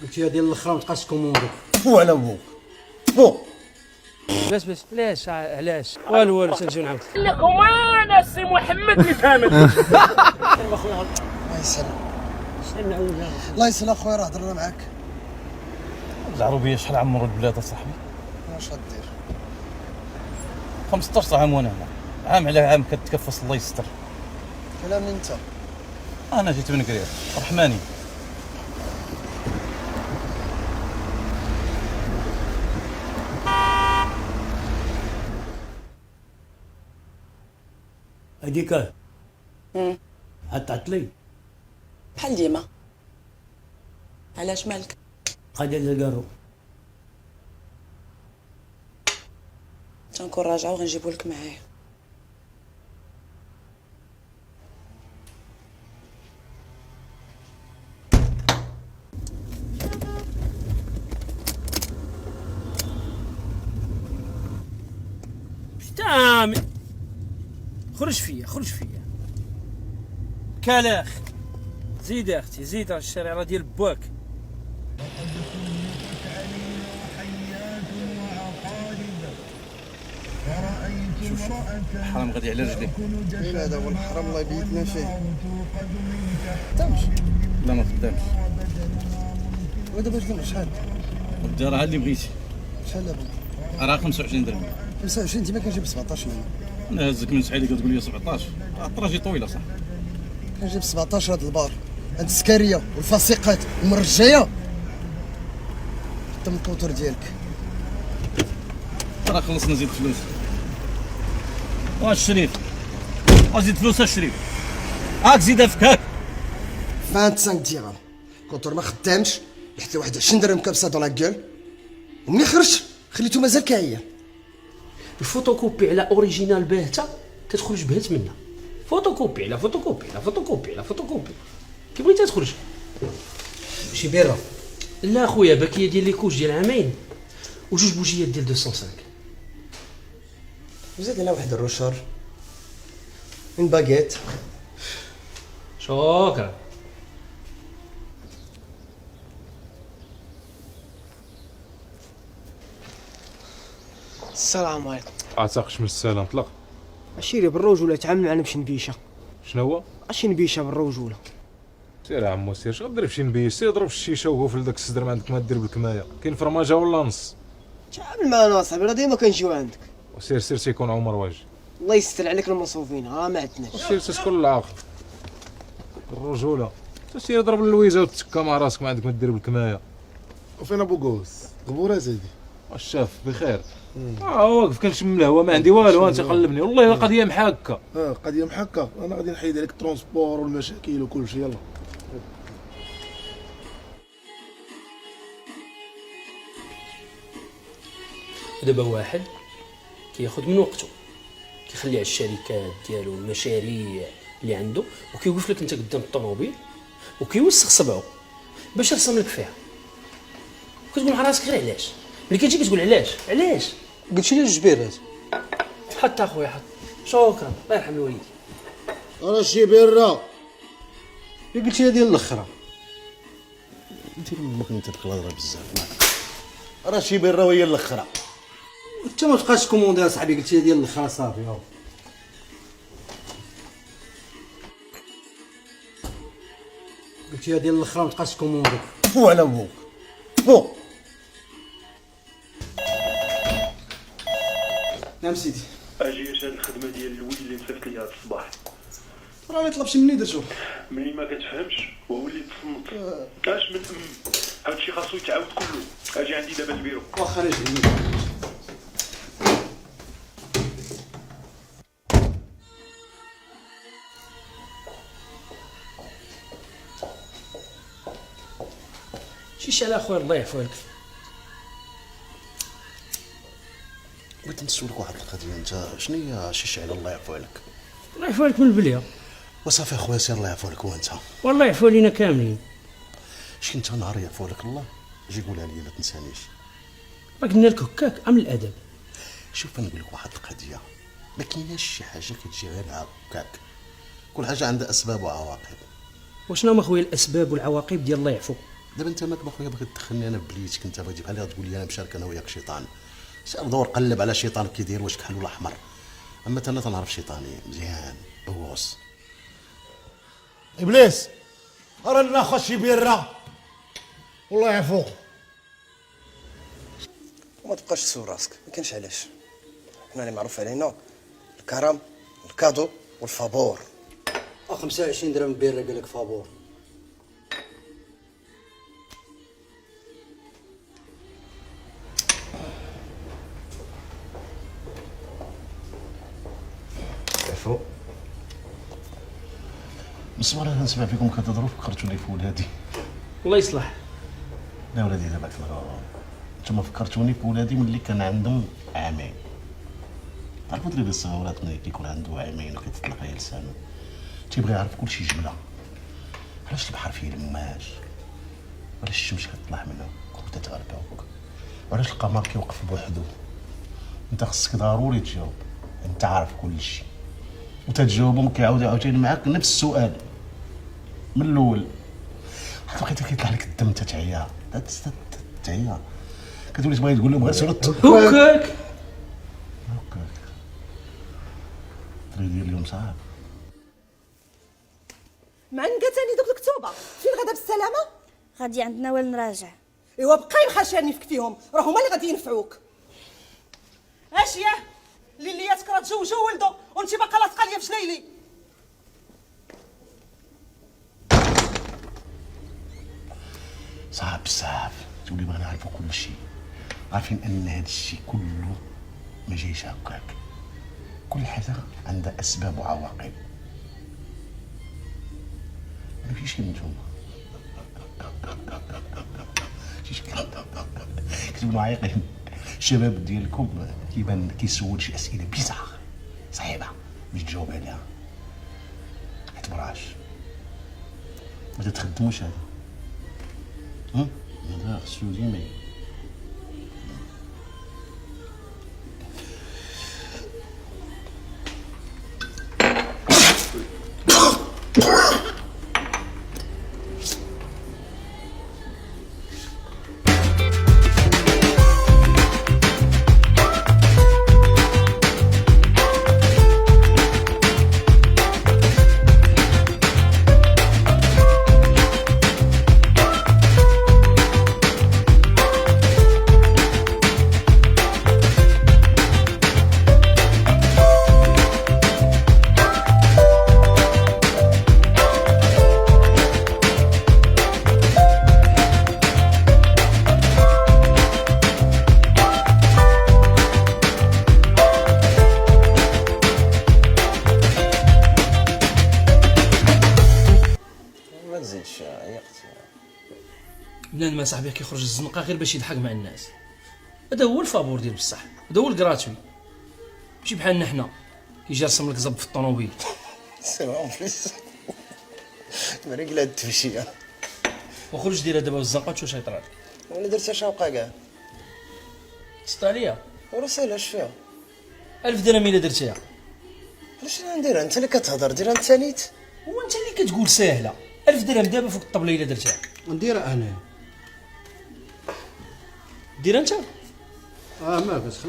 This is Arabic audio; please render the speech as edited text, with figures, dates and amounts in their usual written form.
قلت يا ديال الاخر ما تبقاش تكوموندي. فو على بوك فو. بس علاش والو تنجيو نعاود لكم انا سي محمد اللي فاهمك. الله يسلم. الله يسلم اخويا، راه هضرنا معاك. العربيه شحال عمروا البلاد اصاحبي؟ واش غدير؟ 15 عام وانا هنا، عام على عام كتكفص. الله يستر. كلام انت. انا جيت من كرير رحماني. هذيك عطلي بحال ديما. علاش مالك؟ قاعده للقارو. تنكون راجعه وغنجيبو لك معايا. تام خرج فيا كلاخ. زيد يا اختي زيد، راه الشارع راه ديال باك. الحرام غادي على رجليه. لا هذا هو الحرام الله يبيدنا فيه. خدامش؟ لا ما خدامش. ودابا شنو شحال؟ ودي راه اللي بغيتي. شحال دابا؟ راه 25 درهم. 25 ديما كنجيب 17 منه. انا هزك من سعيدي كتقول لي 17. الطراجي طويله صح. كنجيب 17 هاد البار. هاد السكاريه والفاسقات والمرجيه. حتى من الكوتور ديالك. راه خلصنا زيد فلوس. الشريف زيد فلوس الشريف. هاك زيدها فكاك 25 درهم. كوتور ما خدامش، حتى واحد 20 درهم كابسه دون لا كول. وملي خرج خليتو مازال كاين. الفوتوكوبي على اوريجينال باهته كتخرج بهت منها. فوتوكوبي على فوتوكوبي على فوتوكوبي على فوتوكوبي كي بغيتي تخرج. شي بيره. لا خويا باكيه ديال لي كوش ديال عامين وجوج بوجيات ديال 205. وزيد على واحد الروشور. اون باغيت. شكرا. السلام عليكم. عتاقش من السلام طلق. عشيري بالرجوله تعامل معنا باش نبيشه. شنو هو؟ اش نبيشه بالرجوله. سير عمو سير، شغدير في شي نبيش؟ سير ضرب الشيشه وقفل داك الصدر ما عندك ما دير بالكمايه. كاين فرماجه ولا نص؟ تعامل معنا اصاحبي، راه ديما كنجيو عندك. وسير سير تيكون عمر واجد. الله يستر عليك المصوفين، ما عندناش. وسير تسكن العاقل. الرجوله. سير ضرب اللويزه وتسكى مع راسك ما عندك ما دير بالكمايه. وفين ابو قوس؟ غبوره زيدي. الشاف بخير. واقف كنشم الهوا ما عندي والو، انت قلبني والله القضيه محاكه. قضيه محكه. انا غادي نحيد عليك الترونسبور والمشاكل وكل شيء. يلا دابا واحد كياخذ من وقته، كيخلي على الشركات ديالو المشاريع اللي عنده وكيوقف لك انت قدام الطوموبيل وكيوسخ صبعه باش يرسم لك فيها. كتقول مع راسك غير علاش؟ ملي كتجي كتقول علاش قلت لي الجبيرات. حط اخويا حط. شكرا الله يرحم الوالدين. راه شي بيره. قلت لي ديال الاخرى. انت ما كنت تدخل هضره بزاف. راه شي بيره وهي الاخرى. انت ما تبقاش كوموندي اصاحبي، قلت لي ديال الاخرى صافي. قلت لي ديال الاخرى ما تبقاش كوموندي. فو على بوك فو. نعم سيدي. اجي هاد الخدمه ديال الويل اللي نصيفط ليها هاد الصباح. راه ما يطلبش مني درتو. ملي ما كتفهمش وهو اللي تصنت. اش من هادشي خاصو يتعاود كله. اجي عندي دابا البيرو. واخا رجلي. شيش على اخويا الله يعفو عليك. بغيت نسولك واحد القضيه. انت شنو هي شي على الله يعفو عليك؟ الله يعفو عليك من البليه. وصافي اخويا سير الله يعفو عليك. وانت والله يعفو علينا كاملين. شي انت نهار يعفو عليك الله جي قولها لي ما تنسانيش. راه قلنا لك هكاك ام الادب. شوف نقول لك واحد القضيه، ما كايناش شي حاجه كتجي غير هكاك. كل حاجه عندها اسباب وعواقب. وشنو هما خويا الاسباب والعواقب ديال الله يعفو؟ دابا انت ماك باغي تدخلني انا ببليتك، انت بغيتي بحال تقول لي انا مشارك انا وياك شيطان. سير دور قلب على شيطان كيدير واش كحل ولا احمر. اما انا تنعرف شيطاني مزيان بوص. ابليس رانا خشي بيرة والله يعفوك. وما تبقاش تسول راسك، ما كاينش علاش. حنا اللي معروف علينا الكرم الكادو والفابور. 25 درهم بيرة قال لك فابور. عفو. بالصبر انا نسمع فيكم كتهضروا فكرتوني في ولادي. الله يصلح. لا ولادي دابا نتوما فكرتوني في ولادي ملي كان عندهم عامين. تعرفوا الدراري الصغيرات ملي كيكون عنده عامين وكيتطلق عليه لسانو تيبغي يعرف كلشي جمله. علاش البحر فيه الماج؟ علاش الشمس كتطلع منه وانت تغربوك؟ وعلاش القمر كيوقف بوحدو؟ انت خصك ضروري تجاوب، انت عارف كلشي وتتجاوبهم كيعاود عاوتاني معاك نفس السؤال من الاول. حتى بقيت كيطلع لك الدم تتعيا تتعيا كتولي تبغي تقول لهم غير سرت هكاك الدري ديال اليوم صعب. معنقه تاني دوك الكتوبه فين غادا بالسلامه؟ غادي عندنا وين نراجع. ايوا بقاي مخاشاني فيك فيهم، راه هما اللي غادي ينفعوك. اش ياه ليلياتك راه تزوجوا ولدو وانت باقا لاصقه ليا في شليلي. صعب بزاف تولي بغينا نعرفوا كلشي، عارفين ان هذا الشيء كله ما جايش هكاك. كل حاجه عندها اسباب وعواقب. ما فيش نتوما كتبوا عايقين. الشباب ديالكم كيبان كيسول شي اسئله بيزار صعيبه باش تجاوب عليها. اعتبراش ما تتخدموش هذا. هذا خصو ديما بنادم ما صاحبي كيخرج الزنقه غير باش يضحك مع الناس. هذا هو الفابور ديال بصح، هذا هو الكراتوي. ماشي بحالنا حنا كيجي يرسم لك زب في الطوموبيل. سي اون بليس مريق لا التفشيه. وخرج ديرها دابا بالزنقه تشوف شي طرا. وانا درتها شاوقه كاع. تسطى عليا. ورا ساهله اش فيها؟ 1000 درهم الا درتيها. علاش انا نديرها؟ انت اللي كتهضر ديرها انت نيت. هو انت اللي كتقول ساهله. 1000 درهم دابا فوق الطبله الا درتها. ونديرها انا. دير انت. ما بس